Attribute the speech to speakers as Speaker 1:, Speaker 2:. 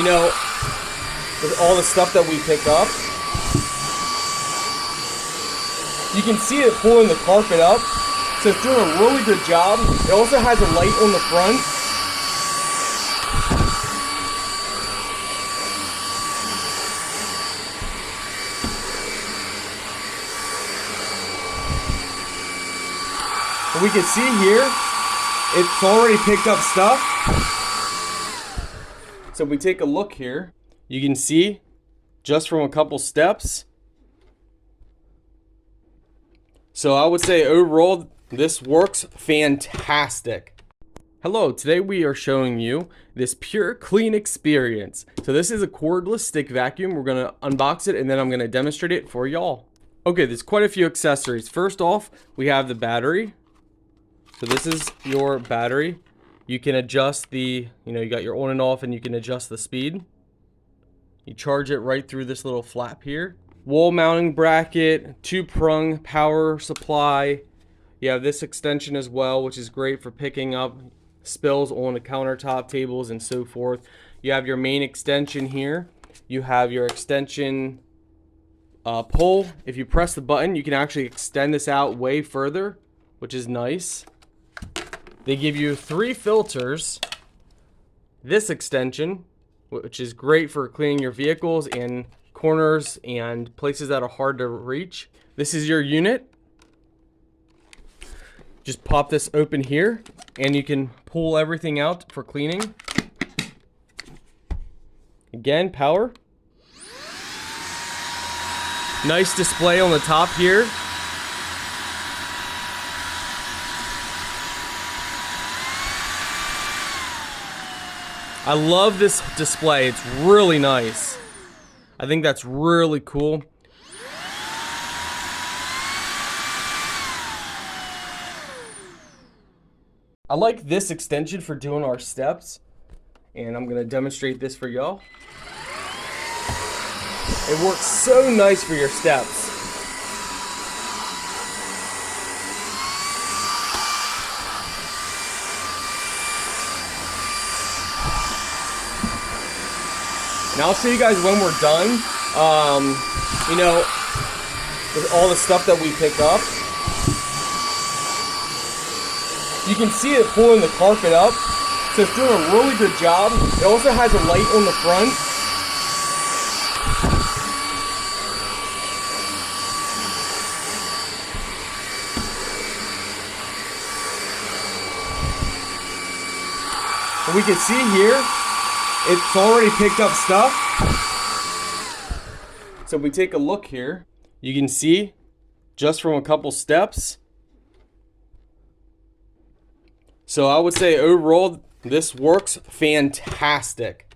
Speaker 1: You know, with all the stuff that we pick up, you can see it pulling the carpet up, so it's doing a really good job. It also has a light on the front. And we can see here, it's already picked up stuff. So if we take a look here, you can see just from a couple steps. So I would say overall, this works fantastic. Hello, today we are showing you this pure clean experience. So this is a cordless stick vacuum. We're gonna unbox it and then I'm gonna demonstrate it for y'all. Okay, there's quite a few accessories. First off, we have the battery. So this is your battery. You can adjust the, you got your on and off and you can adjust the speed. You charge it right through this little flap here. Wall mounting bracket, 2-prong power supply. You have this extension as well, which is great for picking up spills on the countertop tables and so forth. You have your main extension here. You have your extension pole. If you press the button, you can actually extend this out way further, which is nice. They give you 3 filters. This extension, which is great for cleaning your vehicles and corners and places that are hard to reach. This is your unit. Just pop this open here and you can pull everything out for cleaning. Again, power. Nice display on the top here. I love this display. It's really nice. I think that's really cool. I like this extension for doing our steps, and I'm gonna demonstrate this for y'all. It works so nice for your steps. Now I'll show you guys when we're done. With all the stuff that we pick up, you can see it pulling the carpet up, so it's doing a really good job. It also has a light on the front. And we can see here, it's already picked up stuff. So if we take a look here, you can see just from a couple steps. So I would say overall, this works fantastic.